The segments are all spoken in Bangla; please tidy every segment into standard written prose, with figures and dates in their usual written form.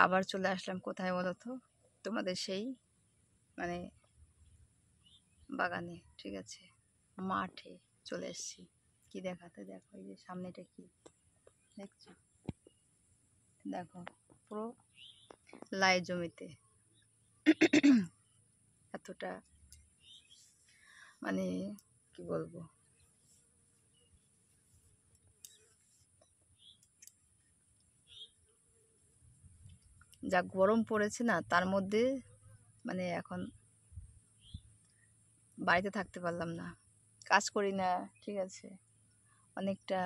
আবার চলে আসলাম কোথায় বলো তো, তোমাদের সেই মানে বাগানে, ঠিক আছে, মাঠে চলে এসেছি। কি দেখাতে, দেখো এই যে সামনেটা কি দেখছো, দেখো পুরো লাই জমিতে এতটা মানে কি বলবো, যা গরম পড়েছে না, তার মধ্যে মানে এখন বাড়িতে থাকতে পারলাম না, কাজ করি না, ঠিক আছে, অনেকটা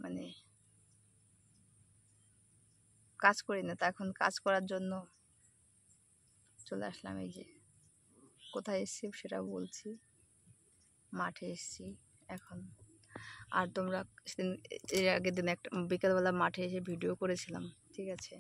মানে কাজ করি না, তা এখন কাজ করার জন্য চলে আসলাম। এই যে কোথায় এসেছি সেটা বলছি, মাঠে এসেছি এখন। আর তোমরা সেদিন, এর আগের দিন একটা বিকেলবেলা মাঠে এসে ভিডিও করেছিলাম, ঠিক আছে,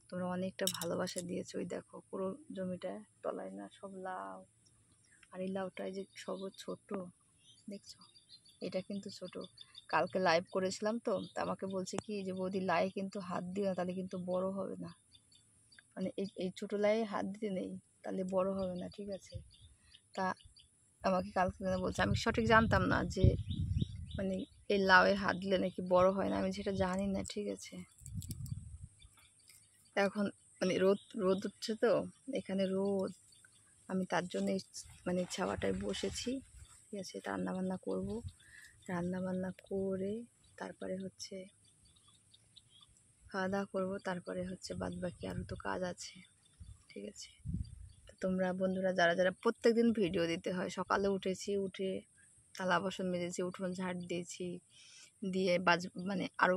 তোমরা অনেকটা ভালোবাসা দিয়েছো। ওই দেখো পুরো জমিটা তলায় না সব লাউ, আর এই লাউটায় যে সব ছোট দেখছো, এটা কিন্তু ছোট। কালকে লাইভ করেছিলাম তো, তা আমাকে বলছে কি যে বৌদি লাই কিন্তু হাত দিও না, তাহলে কিন্তু বড় হবে না, মানে এই ছোটো লাই হাত দিতে নেই, তাহলে বড় হবে না, ঠিক আছে। তা আমাকে কালকে বলছে, আমি সঠিক জানতাম না যে মানে এই লাউয়ে হাত দিলে নাকি বড় হয় না, আমি যেটা জানি না, ঠিক আছে। এখন মানে রোদ রোদ উঠছে তো, এখানে রোদ, আমি তার জন্য মানে ছাওয়াটায় বসেছি, ঠিক আছে, রান্না বান্না করব, রান্না বান্না করে তারপরে হচ্ছে খাওয়া দাওয়া করবো, তারপরে হচ্ছে বাদ বাকি আরও তো কাজ আছে, ঠিক আছে। তো তোমরা বন্ধুরা যারা যারা প্রত্যেক দিন ভিডিও দিতে হয়, সকালে উঠেছি, উঠে থালা বাসন মেজেছি, উঠোন ঝাড় দিয়েছি, দিয়ে মানে আরও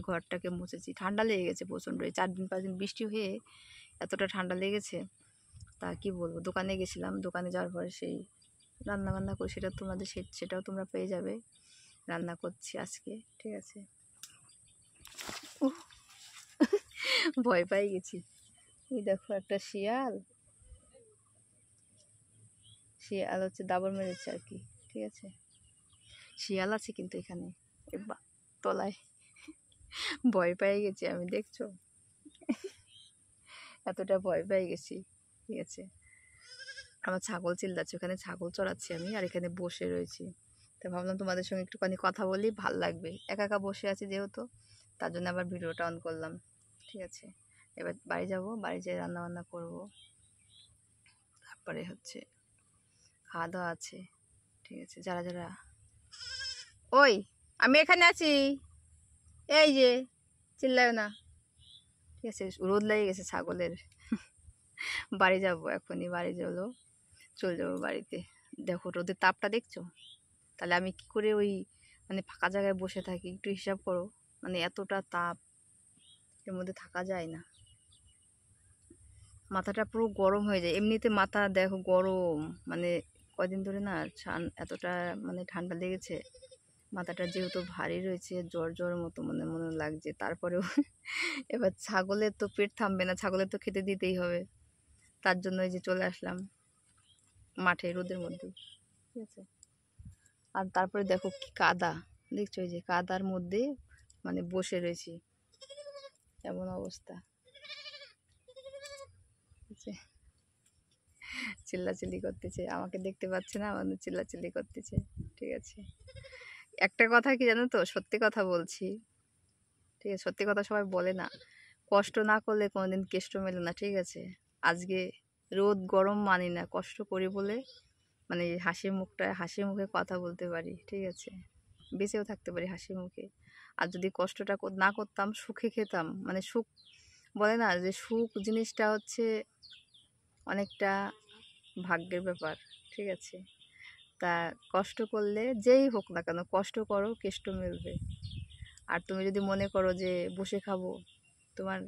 ঘরটাকে মুছেছি। ঠান্ডা লেগে গেছে প্রচণ্ড, 4 দিন 5 দিন বৃষ্টি হয়ে এতটা ঠান্ডা লেগেছে, তা কি বলবো। দোকানে গেছিলাম, দোকানে যাওয়ার পরে সেই রান্না বান্না করি, সেটা তোমাদের সেটাও তোমরা পেয়ে যাবে। রান্না করছি আজকে, ঠিক আছে। ভয় পাই গেছি। এই দেখো একটা শিয়াল হচ্ছে দাবড় মেরেছে আর কি, ঠিক আছে। শিয়াল আছে কিন্তু এখানে তলায়, ভয় পেয়ে গেছি আমি, দেখছো, এতটা ভয় পেয়ে গেছি, ঠিক আছে। আমার ছাগল চিল্লাচ্ছে, ওখানে ছাগল চড়াচ্ছি আমি, আর এখানে বসে রয়েছি। তো ভাবলাম তোমাদের সঙ্গে একটুখানি কথা বলি, ভাল লাগবে, একা একা বসে আছি যেহেতু, তার জন্য আবার ভিডিওটা অন করলাম, ঠিক আছে। এবার বাড়ি যাব, বাড়ি যেয়ে রান্না বান্না করবো, তারপরে হচ্ছে খাওয়া দাওয়া আছে, ঠিক আছে। যারা যারা, ওই আমি এখানে আছি, এই যে চিল্লায় না, ঠিক আছে। রোদ লেগে গেছে ছাগলের। বাড়ি যাব এখনই, বাড়ি চলে যাবো বাড়িতে। দেখো রোদের তাপটা দেখছো, তাহলে আমি কি করে ওই মানে ফাঁকা জায়গায় বসে থাকি, একটু হিসাব করো, মানে এতটা তাপ, এর মধ্যে থাকা যায় না, মাথাটা পুরো গরম হয়ে যায়। এমনিতে মাথা দেখো গরম, মানে কয়দিন ধরে না এতটা মানে ঠান্ডা লেগেছে, মাথাটা যেহেতু ভারী রয়েছে, জ্বর জ্বর মতো মনে মনে লাগছে। তারপরেও এবার ছাগলের তো পেট থামবে না, ছাগলের তো খেতে দিতেই হবে, তার জন্য এই যে চলে আসলাম মাঠে রোদের মধ্যে, ঠিক আছে। আর তারপরে দেখো কি কাদা দেখছো, এই যে কাদার মধ্যে মানে বসে রয়েছি, এমন অবস্থা, চিল্লাচিল্লি করতেছে, আমাকে দেখতে পাচ্ছে না, আমাদের চিল্লাচিল্লি করতেছে, ঠিক আছে। একটা কথা কি জানো তো, সত্যি কথা বলছি, ঠিক আছে, সত্যি কথা সবাই বলে না, কষ্ট না করলে কোনোদিন কেষ্ট মেলে না, ঠিক আছে। আজকে রোদ গরম মানি না, কষ্ট করি বলে মানে হাসি মুখে কথা বলতে পারি, ঠিক আছে, বেঁচেও থাকতে পারি হাসি মুখে। আর যদি কষ্টটা না করতাম, সুখে খেতাম, মানে সুখ বলে না যে সুখ জিনিসটা হচ্ছে অনেকটা ভাগ্যের ব্যাপার, ঠিক আছে। তা কষ্ট করলে যেই হোক না কেন, কষ্ট করো, কেষ্ট মিলবে। আর তুমি যদি মনে করো যে বসে খাবো, তোমার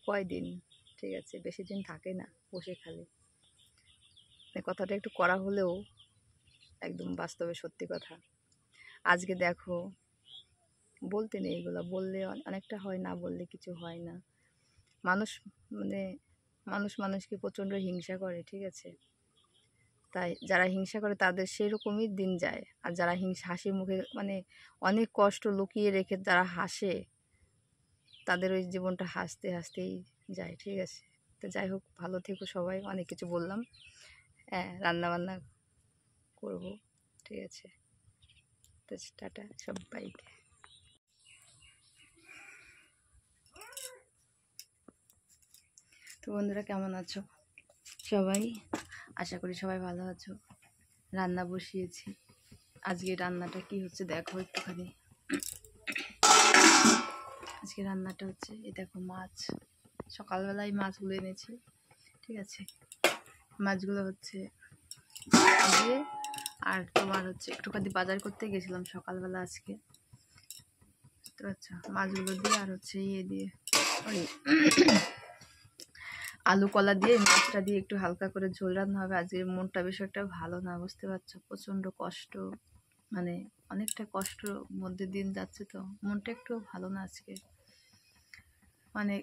কয়দিন, ঠিক আছে, বেশি দিন থাকে না বসে খালে। কথাটা একটু করা হলেও একদম বাস্তবে সত্যি কথা। আজকে দেখো, বলতে নেই এগুলো, বললে অনেকটা হয়, না বললে কিছু হয় না। মানুষ মানে মানুষকে প্রচণ্ড হিংসা করে, ঠিক আছে। তাই যারা হিংসা করে তাদের সেরকমই দিন যায়, আর যারা হাসি মুখে মানে অনেক কষ্ট লুকিয়ে রেখে যারা হাসে, তাদের ওই জীবনটা হাসতে হাসতেই যায়, ঠিক আছে। তো যাই হোক, ভালো থেকো সবাই, অনেক কিছু বললাম। হ্যাঁ, রান্নাবান্না করবো, ঠিক আছে। তো টাটা সবাইকে। তো বন্ধুরা, কেমন আছো সবাই? আশা করি সবাই ভালো আছো। রান্না বসিয়েছি। আজকে রান্নাটা কি হচ্ছে দেখো একটুখানি। আজকে রান্নাটা হচ্ছে, এই দেখো মাছ, সকালবেলায় মাছগুলো এনেছি, ঠিক আছে। মাছগুলো হচ্ছে দিয়ে, আর তোমার হচ্ছে একটুখানি বাজার করতে গেছিলাম সকালবেলা আজকে, বুঝতে পারছো। মাছগুলো দিয়ে আর হচ্ছে ইয়ে দিয়ে, ওই আলু কলা দিয়ে মাছটা দিয়ে একটু হালকা করে ঝোল রান্না হবে। আজকে মনটা বেশ একটা ভালো না, বুঝতে পারছো। প্রচণ্ড কষ্ট, মানে অনেকটা কষ্টর মধ্যে দিন যাচ্ছে, তো মনটা একটু ভালো না আজকে। মানে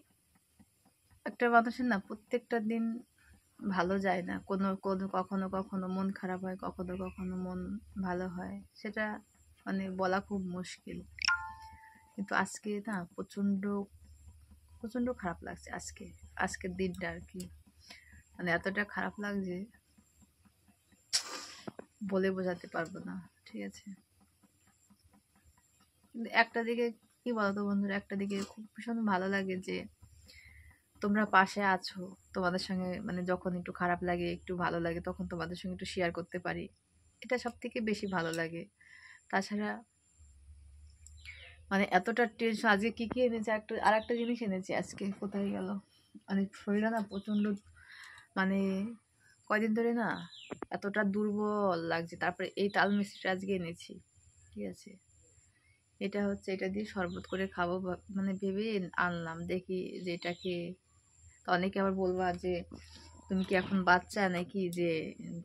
একটা মানুষের না প্রত্যেকটা দিন ভালো যায় না, কোনো কোনো কখনো কখনো মন খারাপ হয়, কখনো কখনো মন ভালো হয়, সেটা মানে বলা খুব মুশকিল। কিন্তু আজকে না প্রচণ্ড প্রচণ্ড খারাপ লাগছে আজকে, আজকের দিনটা আর কি। মানে এতটা খারাপ লাগছে বলে বোঝাতে পারবো না, ঠিক আছে। কিন্তু একটা দিকে কি বলতো বন্ধুরা, একটা দিকে খুব ভীষণ ভালো লাগে যে তোমরা পাশে আছো। তোমাদের সঙ্গে মানে যখন একটু খারাপ লাগে, একটু ভালো লাগে, তখন তোমাদের সঙ্গে একটু শেয়ার করতে পারি, এটা সব থেকে বেশি ভালো লাগে। তাছাড়া মানে এতটা টেনশন, আজকে কি কি এনেছে, আর একটা জিনিস এনেছি আজকে, কোথায় গেল, মানে শরীরটা না প্রচণ্ড, মানে কয়দিন ধরে না এতটা দুর্বল লাগছে। তারপরে এই তাল মিষ্টিটা আজকে এনেছি, ঠিক আছে। এটা হচ্ছে, এটা দিয়ে শরবত করে খাবো মানে ভেবে আনলাম, দেখি যে এটা খেয়ে। তো অনেকে আবার বলবা যে তুমি কি এখন বাচ্চা নাকি যে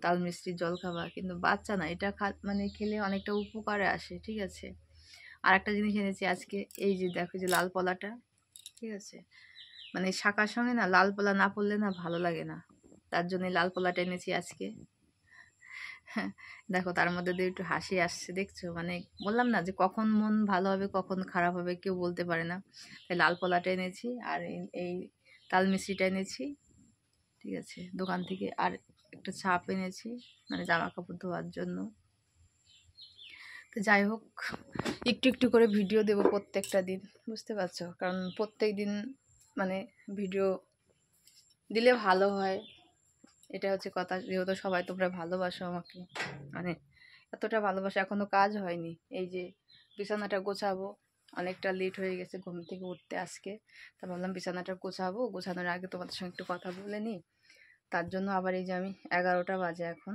তাল মিষ্টির জল খাবা, কিন্তু বাচ্চা না, এটা মানে খেলে অনেকটা উপকারে আসে, ঠিক আছে। আর একটা জিনিস এনেছি আজকে, এই যে দেখো যে লাল পলাটা, ঠিক আছে। মানে শাকার সঙ্গে না লাল পলা না পড়লে না ভালো লাগে না, তার জন্য লাল পলাটা এনেছি আজকে। দেখো তার মধ্যে দিয়ে একটু হাসি আসছে, দেখছো। মানে বললাম না যে কখন মন ভালো হবে কখন খারাপ হবে কেউ বলতে পারে না। তাই লাল পলাটা এনেছি, আর এই তাল মিষ্টিটা এনেছি, ঠিক আছে, দোকান থেকে। আর একটা ছাপ এনেছি, মানে জামা কাপড় ধোয়ার জন্য। তো যাই হোক, একটু একটু করে ভিডিও দেবো প্রত্যেকটা দিন, বুঝতে পারছো। কারণ প্রত্যেক দিন মানে ভিডিও দিলে ভালো হয়, এটা হচ্ছে কথা। যেহেতু সবাই তোমরা ভালোবাসো আমাকে, মানে এতটা ভালোবাসা, এখনো কাজ হয়নি। এই যে বিছানাটা গোছাবো, অনেকটা লেট হয়ে গেছে ঘুম থেকে উঠতে আজকে। তা ভাবলাম বিছানাটা গোছাবো, গোছানোর আগে তোমাদের সঙ্গে একটু কথা বলে নিই। তার জন্য আবার এই যে আমি 11টা বাজে, এখন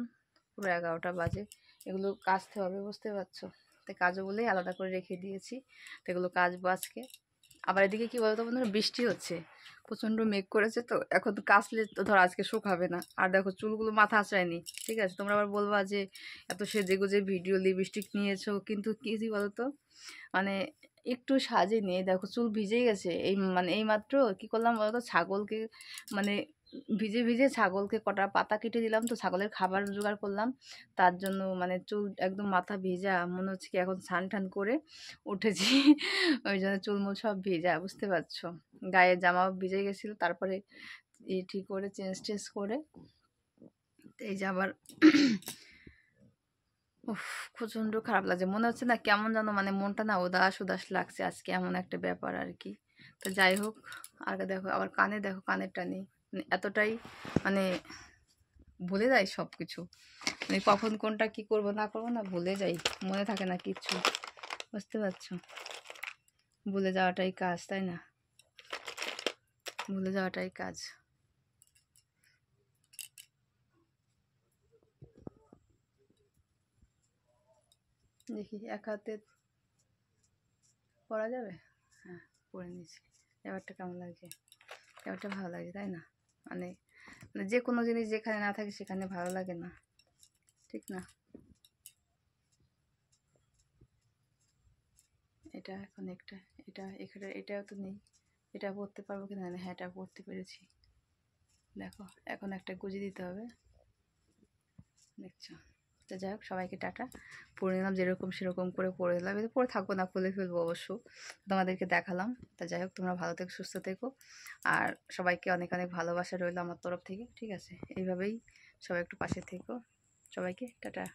পুরো 11টা বাজে, এগুলো কাচতে হবে, বুঝতে পারছো। তাই কাজও বলেই আলাদা করে রেখে দিয়েছি, তো এগুলো কাচবো আজকে। আবার এদিকে কি বলতো বন্ধুরা, বৃষ্টি হচ্ছে, প্রচণ্ড মেঘ করেছে, তো এখন কাচলে তো ধর আজকে শুকাবে না। আর দেখো চুলগুলো মাথা আঁচড়ায়নি, ঠিক আছে। তোমরা আবার বলবা যে এত সেজে গুজে ভিডিও লিপস্টিক নিয়েছো, কিন্তু কি বলতো, মানে একটু সাজে নিয়ে দেখো চুল ভিজে গেছে। এই মানে এই মাত্র কি করলাম বলতো, ছাগলকে মানে ভিজে ভিজে ছাগলকে কটা পাতা কেটে দিলাম, তো ছাগলের খাবার জোগাড় করলাম। তার জন্য মানে চুল একদম মাথা ভেজা, মনে হচ্ছে কি এখন স্নান টান করে উঠেছি। ওই জন্য চুলমুল সব ভেজা, বুঝতে পারছো। গায়ের জামাও ভিজে গেছিলো, তারপরে ঠিক করে চেঞ্জ টেঞ্জ করে এই যে আবার উফ, প্রচণ্ড খারাপ লাগছে, মনে হচ্ছে না কেমন যেন, মানে মনটা না উদাস উদাস লাগছে আজকে, এমন একটা ব্যাপার আর কি। তো যাই হোক, আর দেখো আবার কানে, দেখো কানেরটা নেই, মানে এতটাই মানে ভুলে যাই সব কিছু, মানে কখন কোনটা কি করব না করবো না ভুলে যাই, মনে থাকে না কিচ্ছু, বুঝতে পারছো। ভুলে যাওয়াটাই কাজ, তাই না? ভুলে যাওয়াটাই কাজ। দেখি এক হাতে পরা যাবে, হ্যাঁ পরে নিয়েছি। ব্যাপারটা কেমন লাগছে, ব্যাপারটা ভালো লাগে, তাই না? মানে মানে যে কোনো জিনিস যেখানে না থাকে সেখানে ভালো লাগে না, ঠিক না? এটা এখন একটা, এটা এখানে এটাও তো নেই, এটা পরতে পারবো কি না, হ্যাঁ এটা পরতে পেরেছি। দেখো এখন একটা গুঁজে দিতে হবে, দেখছো। তো যাই হোক, সবাইকে টাটা। পরে নিলাম যেরকম সেরকম করে পরে নিলাম, এটা পরে থাকবো না, খুলে ফেলবো অবশ্য, তোমাদেরকে দেখালাম। তা যাই হোক, তোমরা ভালো থেকো, সুস্থ থেকো, আর সবাইকে অনেক অনেক ভালোবাসা রইলো আমার তরফ থেকে, ঠিক আছে? এইভাবেই সবাই একটু পাশে থেকো, সবাইকে টাটা।